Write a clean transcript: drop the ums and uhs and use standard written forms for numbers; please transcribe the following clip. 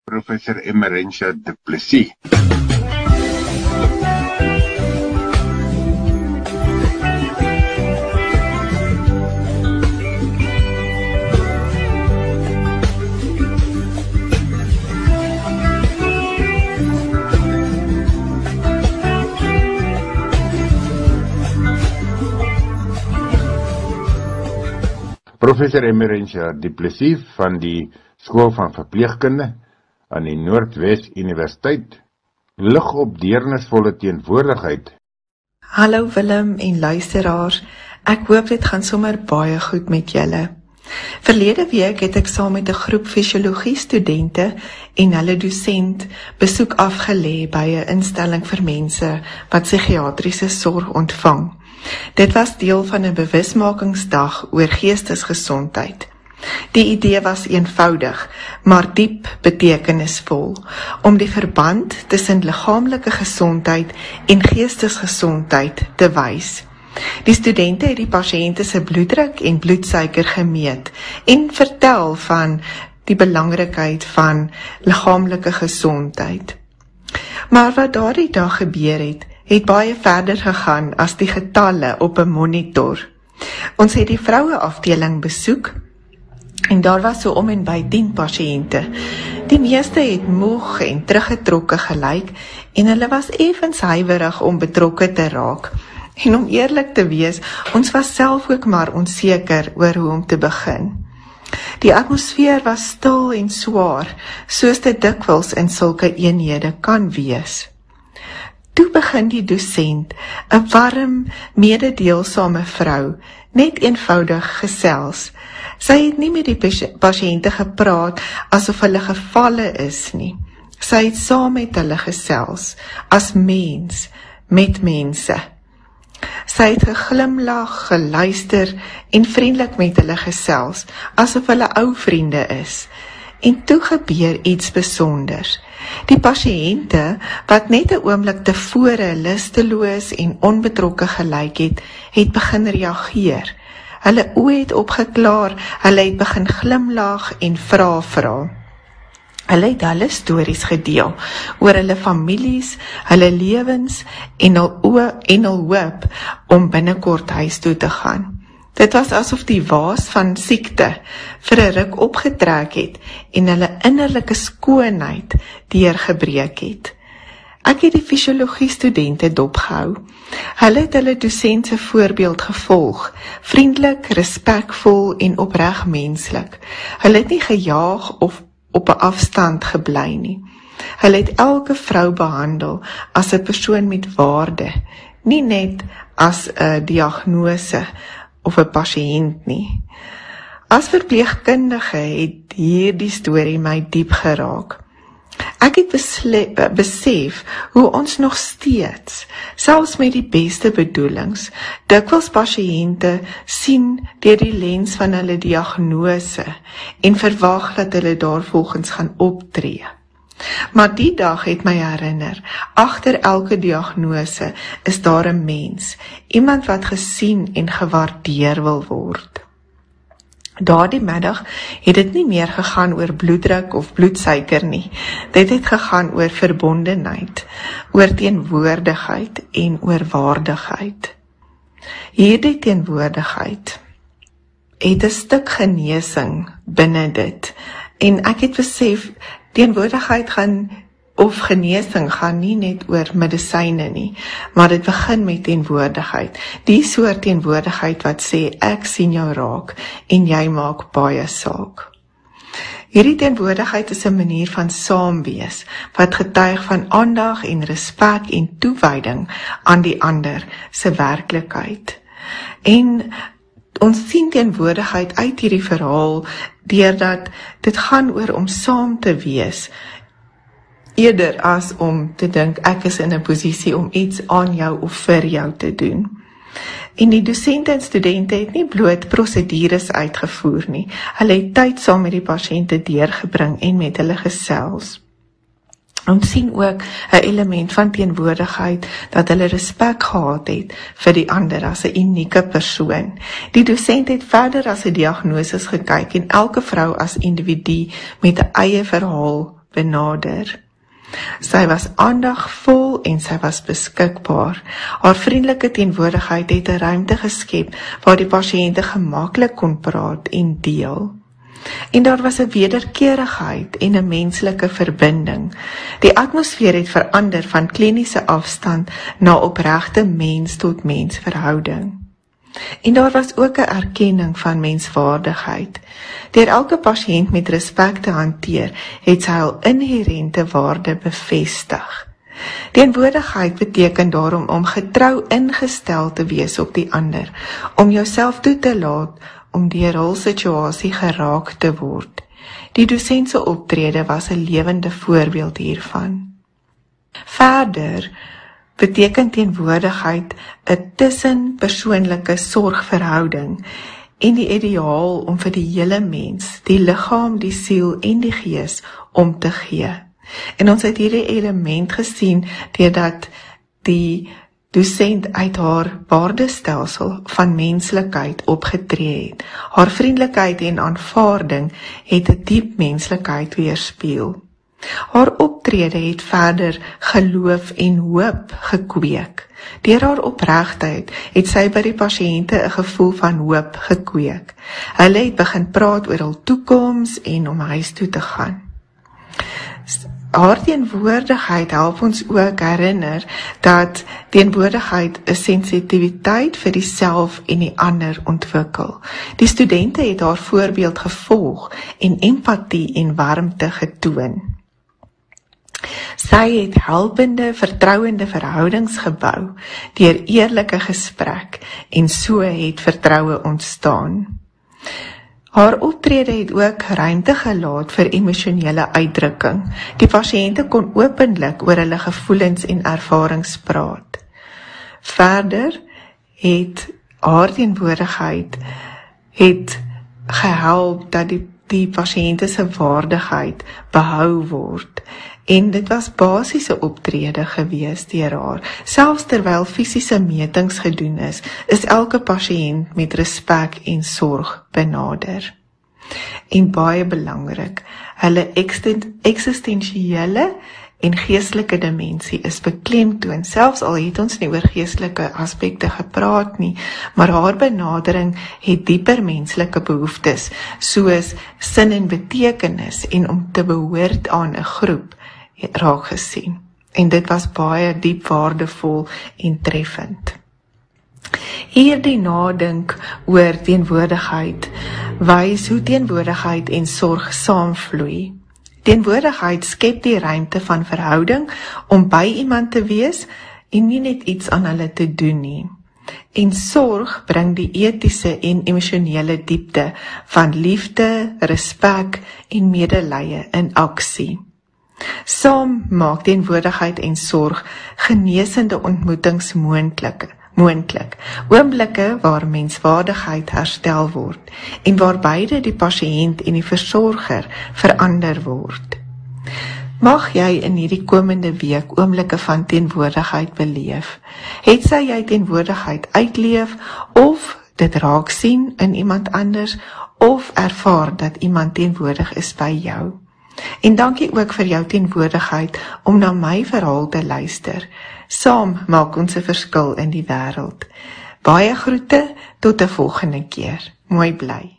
Professor Emerentia Du Plessis. Professor Emerentia Du Plessis van die Skool van Verpleegkunde aan die Noordwes Universiteit lig op deernisvolle teenwoordigheid. Hallo Willem en luisteraars, ek hoop dit gaan sommer baie goed met julle. Verlede week het ek saam met 'n groep fisiologie studente en hulle dosent besoek afgelê by 'n instelling vir mense wat psigiatriese sorg ontvang. Dit was deel van 'n bewusmakingsdag oor geestesgesondheid. Die idee was eenvoudig, maar diep betekenisvol, om die verband tussen liggaamlike gesondheid en geestesgesondheid te wys. Die studente het die pasiënte se bloeddruk en bloedsuiker gemeet en vertel van die belangrikheid van liggaamlike gesondheid. Maar wat daardie dag gebeur het baie verder gegaan as die getalle op 'n monitor. Ons het die vroueafdeling besoek en daar was so om en by 10 pasiënte. Die meeste het moeg en teruggetrokke gelyk en hulle was effens huiwerig om betrokke te raak. En om eerlik te wees, ons was self ook maar onseker oor hoe om te begin. Die atmosfeer was stil en swaar, soos dit dikwels in sulke eenhede kan wees. Toe begin die dosent, 'n warm, mededeelsame vrou, net eenvoudig gesels. Sy het nie met die pasiënte gepraat asof hulle gevalle is nie. Sy het saam met hulle gesels, as mens, met mense. Sy het geglimlag, geluister en vriendelik met hulle gesels, asof hulle ou vriende is. En toe gebeur iets besonders. Die pasiënte, wat net 'n oomblik tevore lusteloos en onbetrokke gelyk het begin reageer. Hulle oë het opgeklaar, hulle het begin glimlag en vra. Hulle het hulle stories gedeel oor hulle families, hulle lewens en hul hoop om binnekort huis toe te gaan. Dit was asof die waas van siekte vir 'n ruk opgetrek het en hulle innerlike skoonheid deurgebreek het. Ek het die fisiologie studente dopgehou. Hulle het hulle dosent se voorbeeld gevolg, vriendelik, respekvol en opreg menslik. Hulle het nie gejaag of op 'n afstand gebly nie. Hulle het elke vrou behandel as 'n persoon met waarde, nie net as 'n diagnose of 'n pasiënt nie. As verpleegkundige het hierdie storie my diep geraak. Ek het besef hoe ons nog steeds, selfs met die beste bedoelings, dikwels pasiënte sien deur die lens van hulle diagnose en verwag dat hulle daarvolgens gaan optree. Maar die dag het my herinner, agter elke diagnose is daar 'n mens, iemand wat gesien en gewaardeer wil word. Daardie middag het dit nie meer gegaan oor bloeddruk of bloedsuiker nie. Dit het gegaan oor verbondenheid, oor teenwoordigheid en oor waardigheid. Hierdie teenwoordigheid het 'n stuk genesing binne dit. En ek het besef, teenwoordigheid of genesing gaan nie net oor medisyne nie, maar dit begin met teenwoordigheid. Die soort teenwoordigheid wat sê, ek sien jou raak en jy maak baie saak. Hierdie teenwoordigheid is 'n manier van saam wees, wat getuig van aandag en respek en toewyding aan die ander se werklikheid. En ons sien teenwoordigheid uit hierdie verhaal, deurdat dit gaan oor om saam te wees, eerder as om te dink, ek is in 'n posisie om iets aan jou of vir jou te doen. En die dosente en studente het nie bloot prosedures uitgevoer nie. Hulle het tyd saam met die pasiënte deurgebring en met hulle gesels. Ons sien ook 'n element van teenwoordigheid, dat hulle respek gehad het vir die ander as 'n unieke persoon. Die dosent het verder as 'n diagnose gekyk en elke vrou as individu met 'n eie verhaal benader. Sy was aandagvol en sy was beskikbaar. Haar vriendelike teenwoordigheid het 'n ruimte geskep waar die pasiënte gemaklik kon praat en deel. En daar was 'n wederkerigheid en 'n menslike verbinding. Die atmosfeer het verander van kliniese afstand na opregte mens-tot-mens verhouding. En daar was ook 'n erkenning van menswaardigheid. Deur elke pasiënt met respek te hanteer, het sy hul inherente waarde bevestig. Teenwoordigheid beteken daarom om getrou ingestel te wees op die ander, om jouself toe te laat om deur hul situasie geraak te word. Die dosent se optrede was 'n lewende voorbeeld hiervan. Verder beteken teenwoordigheid 'n tussenpersoonlike sorgverhouding en die ideaal om vir die hele mens, die liggaam, die siel en die gees om te gee. En ons het hierdie element gesien deurdat die dosent uit haar waardestelsel van menslikheid opgetree het. Haar vriendelikheid en aanvaarding het 'n diep menslikheid weerspieël. Haar optrede het verder geloof en hoop gekweek. Deur haar opregtheid het sy by die pasiënte 'n gevoel van hoop gekweek. Hulle het begin praat oor hul toekoms en om huis toe te gaan. Haar teenwoordigheid help ons ook herinner dat teenwoordigheid 'n sensitiwiteit vir die self en die ander ontwikkel. Die studente het haar voorbeeld gevolg en empatie en warmte getoon. Sy het helpende, vertrouende verhoudings gebou deur eerlike gesprek en so het vertroue ontstaan. Haar optrede het ook ruimte gelaat vir emosionele uitdrukking. Die pasiënte kon openlik oor hulle gevoelens en ervarings praat. Verder het haar teenwoordigheid gehelp dat die pasiënte se waardigheid behou word. En dit was basiese optrede gewees deur haar. Selfs terwyl fisiese metings gedoen is elke pasiënt met respek en sorg benader. En baie belangrik, hulle eksistensiële en geestelike dimensie is beklemtoon, selfs al het ons nie oor geestelike aspekte gepraat nie, maar haar benadering het dieper menslike behoeftes, soos sin en betekenis en om te behoort aan 'n groep, raak gesien. En dit was baie diep waardevol en treffend. Hierdie nadink oor teenwoordigheid wys hoe teenwoordigheid en sorg saamvloei. Teenwoordigheid skep die ruimte van verhouding om by iemand te wees en nie net iets aan hulle te doen nie. En sorg bring die etiese en emosionele diepte van liefde, respek en medelee in aksie. Saam maak teenwoordigheid en sorg genesende ontmoetings moontlik, oomblikke waar menswaardigheid herstel word en waar beide die pasiënt en die versorger verander word. Mag jy in hierdie komende week oomblikke van teenwoordigheid beleef. Het sy jy teenwoordigheid uitleef of dit raak sien in iemand anders of ervaar dat iemand teenwoordig is by jou. En dankie ook vir jou teenwoordigheid om na my verhaal te luister. Saam maak ons 'n verskil in die wêreld. Baie groete tot 'n volgende keer. Mooi bly.